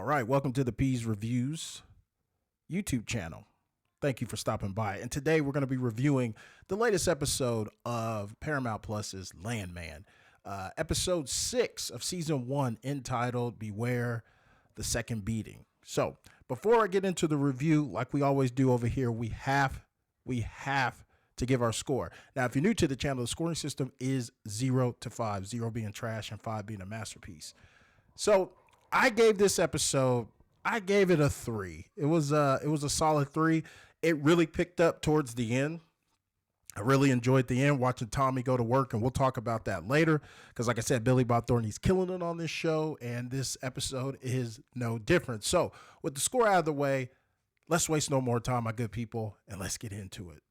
right, welcome to the Peas Reviews YouTube channel. Thank you for stopping by. And today we're going to be reviewing the latest episode of Paramount Plus's Landman, episode 6 of season 1, entitled Beware the Second Beating. So before I get into the review, like we always do over here, we have to give our score. Now, if you're new to the channel, the scoring system is 0 to 5, 0 being trash and 5 being a masterpiece. So I gave this episode, I gave it a 3. It was a solid 3. It really picked up towards the end. I really enjoyed the end, watching Tommy go to work, and we'll talk about that later. Because like I said, Billy Bob Thornton's killing it on this show, and this episode is no different. So with the score out of the way, let's waste no more time, my good people, and let's get into it.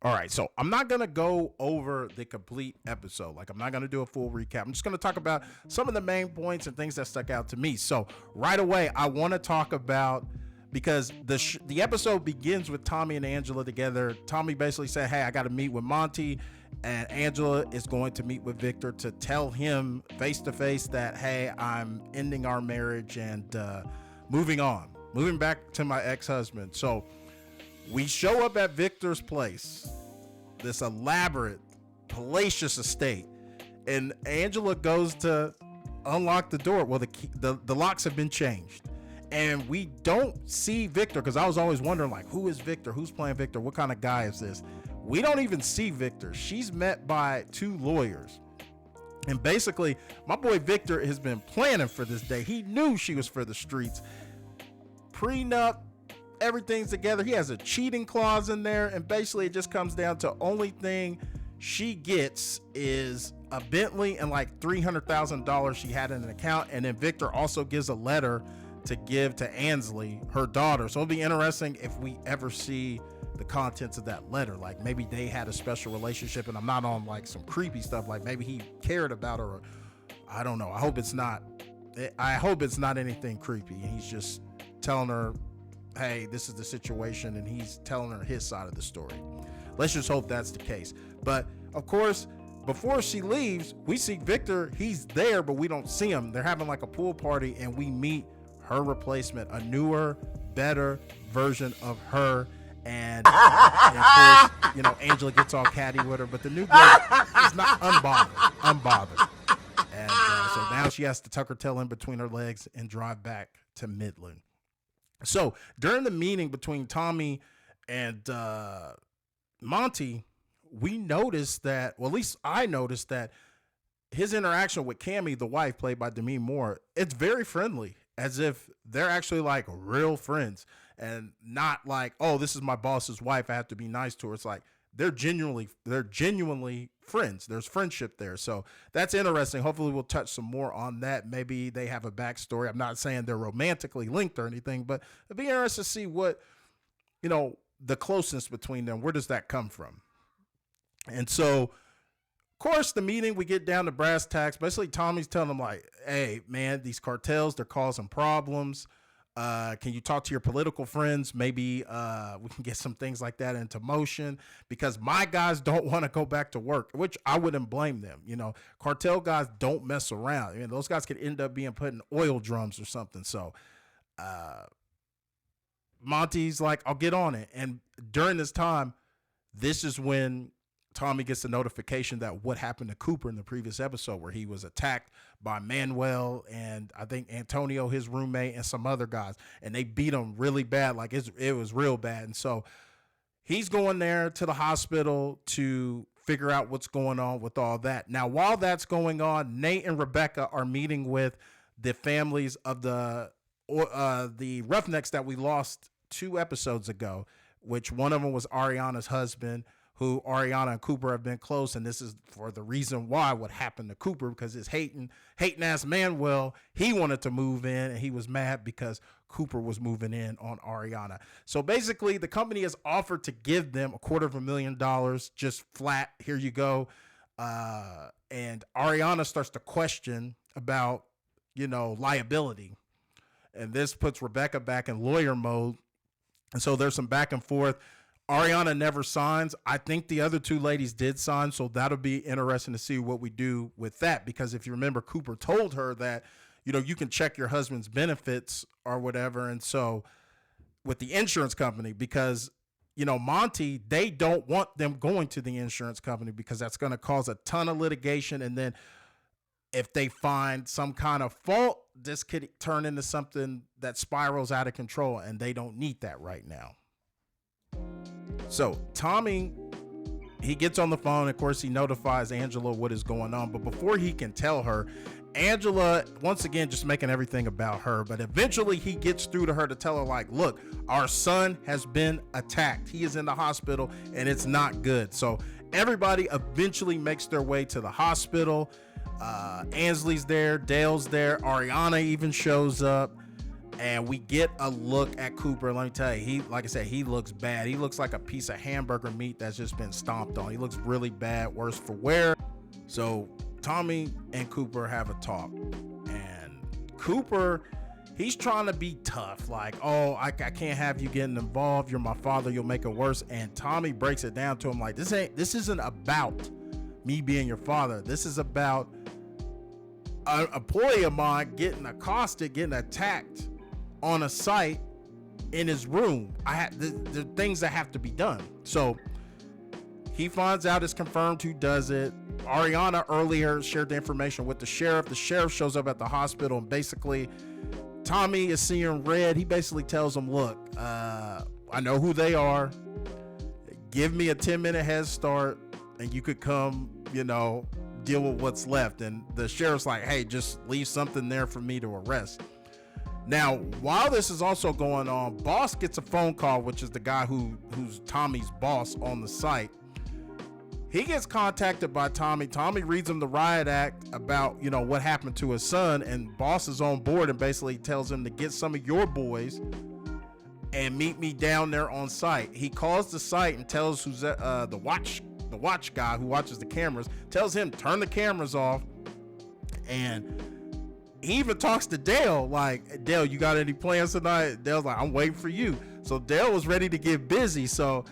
All right, so I'm not going to go over the complete episode. I'm not going to do a full recap. I'm just going to talk about some of the main points and things that stuck out to me. So right away, I want to talk about, because the episode begins with Tommy and Angela together. Tommy basically said, hey, I got to meet with Monty, and Angela is going to meet with Victor to tell him face-to-face that, hey, I'm ending our marriage and moving back to my ex-husband. So we show up at Victor's place, this elaborate, palatial estate, and Angela goes to unlock the door. Well, the locks have been changed, and we don't see Victor, because I was always wondering, who is Victor? Who's playing Victor? What kind of guy is this? We don't even see Victor. She's met by 2 lawyers. And basically, my boy Victor has been planning for this day. He knew she was for the streets. Prenup, everything's together. He has a cheating clause in there, and basically it just comes down to only thing she gets is a Bentley and $300,000 she had in an account. And then Victor also gives a letter to give to Ansley, her daughter. So it'll be interesting if we ever see the contents of that letter. Maybe they had a special relationship, and I'm not on some creepy stuff. Maybe he cared about her, or I don't know. I hope it's not anything creepy, and he's just telling her, hey, this is the situation, and he's telling her his side of the story. Let's just hope that's the case. But of course, before she leaves, we see Victor. He's there, but we don't see him. They're having a pool party, and we meet her replacement, a newer, better version of her. And of course, Angela gets all catty with her, but the new girl is not unbothered. And so now she has to tuck her tail in between her legs and drive back to Midland. So during the meeting between Tommy and Monty, we noticed that, well, at least I noticed that his interaction with Cammie, the wife played by Demi Moore, it's very friendly, as if they're actually real friends, and not oh, this is my boss's wife, I have to be nice to her. It's they're genuinely friends. There's friendship there. So that's interesting. Hopefully we'll touch some more on that. Maybe they have a backstory. I'm not saying they're romantically linked or anything, but it'd be interesting to see what, the closeness between them, where does that come from? And so, of course, the meeting, we get down to brass tacks. Basically, Tommy's telling them hey, man, these cartels, they're causing problems. Can you talk to your political friends? Maybe we can get some things like that into motion, because my guys don't want to go back to work, which I wouldn't blame them. Cartel guys don't mess around. Those guys could end up being put in oil drums or something. So Monty's I'll get on it. And during this time, this is when Tommy gets the notification that what happened to Cooper in the previous episode, where he was attacked by Manuel and I think Antonio, his roommate, and some other guys, and they beat him really bad. It was real bad. And so he's going there to the hospital to figure out what's going on with all that. Now, while that's going on, Nate and Rebecca are meeting with the families of the Roughnecks that we lost 2 episodes ago, which one of them was Ariana's husband, who Ariana and Cooper have been close, and this is for the reason why what happened to Cooper, because his hating ass Manuel, he wanted to move in, and he was mad because Cooper was moving in on Ariana. So basically, the company has offered to give them $250,000, just flat, here you go. And Ariana starts to question about, liability. And this puts Rebecca back in lawyer mode. And so there's some back and forth. Ariana never signs. I think the other 2 ladies did sign, so that'll be interesting to see what we do with that, because if you remember, Cooper told her that, you can check your husband's benefits or whatever. And so with the insurance company, because Monty, they don't want them going to the insurance company because that's going to cause a ton of litigation. And then if they find some kind of fault, this could turn into something that spirals out of control, and they don't need that right now. So Tommy, he gets on the phone. Of course, he notifies Angela what is going on. But before he can tell her, Angela, once again, just making everything about her. But eventually he gets through to her to tell her, like, look, our son has been attacked. He is in the hospital and it's not good. So everybody eventually makes their way to the hospital. Ansley's there. Dale's there. Ariana even shows up. And we get a look at Cooper. Let me tell you, like I said, he looks bad. He looks like a piece of hamburger meat that's just been stomped on. He looks really bad, worse for wear. So Tommy and Cooper have a talk. And Cooper, he's trying to be tough. Like, oh, I can't have you getting involved. You're my father. You'll make it worse. And Tommy breaks it down to him like, this isn't about me being your father. This is about an employee of mine getting accosted, getting attacked on a site in his room. The things that have to be done. So he finds out, it's confirmed who does it. Ariana earlier shared the information with the sheriff. The sheriff shows up at the hospital, and basically Tommy is seeing red. He basically tells him, look, I know who they are. Give me a 10-minute head start and you could come, deal with what's left. And the sheriff's like, hey, just leave something there for me to arrest. Now, while this is also going on, Boss gets a phone call, which is the guy who's Tommy's boss on the site. He gets contacted by Tommy. Tommy reads him the riot act about, what happened to his son, and Boss is on board and basically tells him to get some of your boys and meet me down there on site. He calls the site and tells who's the watch guy who watches the cameras, tells him turn the cameras off. And he even talks to Dale, like, Dale, you got any plans tonight? Dale's like, I'm waiting for you. So Dale was ready to get busy. So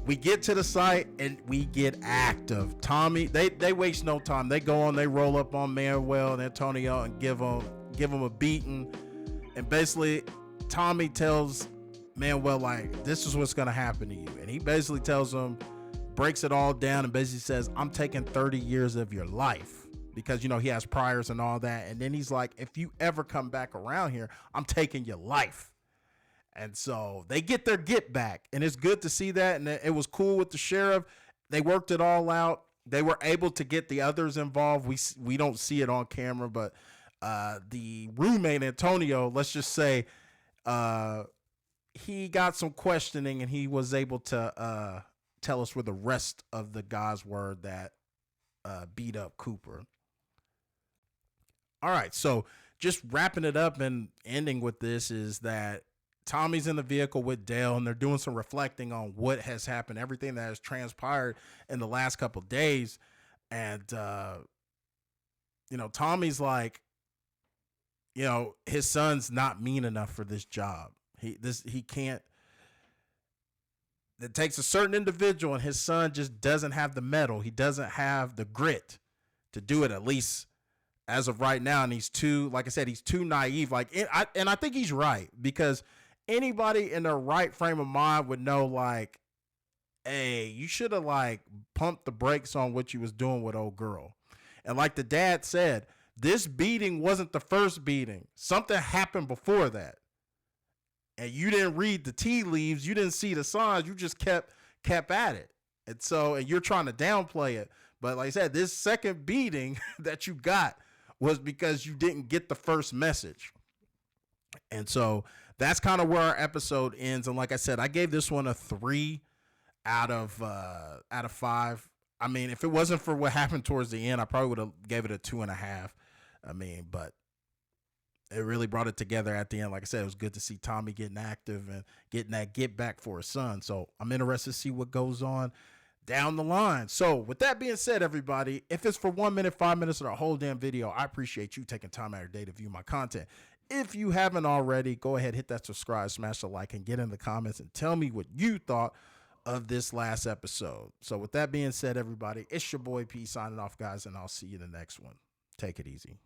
we get to the site and we get active. Tommy, they waste no time. They go on, they roll up on Manuel and Antonio and give them a beating. And basically Tommy tells Manuel, like, this is what's going to happen to you. And he basically tells him, breaks it all down and basically says, I'm taking 30 years of your life. Because, he has priors and all that. And then he's like, if you ever come back around here, I'm taking your life. And so they get their get back. And it's good to see that. And it was cool with the sheriff. They worked it all out. They were able to get the others involved. We don't see it on camera, but the roommate, Antonio, let's just say, he got some questioning and he was able to tell us where the rest of the guys were that beat up Cooper. All right, so just wrapping it up and ending with this is that Tommy's in the vehicle with Dale, and they're doing some reflecting on what has happened, everything that has transpired in the last couple of days. And, Tommy's like, his son's not mean enough for this job. He can't. It takes a certain individual, and his son just doesn't have the mettle. He doesn't have the grit to do it, at least as of right now. And he's too naive. And I think he's right, because anybody in their right frame of mind would know, like, hey, you should have pumped the brakes on what you was doing with old girl. And like the dad said, this beating wasn't the first beating. Something happened before that. And you didn't read the tea leaves. You didn't see the signs. You just kept at it. And you're trying to downplay it. But like I said, this second beating that you got was because you didn't get the first message. And so that's kind of where our episode ends. And like I said, I gave this one a 3 out of 5. I mean, if it wasn't for what happened towards the end, I probably would have gave it a 2.5. I mean, but it really brought it together at the end. Like I said, it was good to see Tommy getting active and getting that get back for his son. So I'm interested to see what goes on down the line. So with that being said, everybody, if it's for 1 minute, 5 minutes, or a whole damn video, I appreciate you taking time out of your day to view my content. If you haven't already, go ahead, hit that subscribe, smash the like, and get in the comments and tell me what you thought of this last episode. So with that being said, everybody, it's your boy P signing off, guys, and I'll see you in the next one. Take it easy.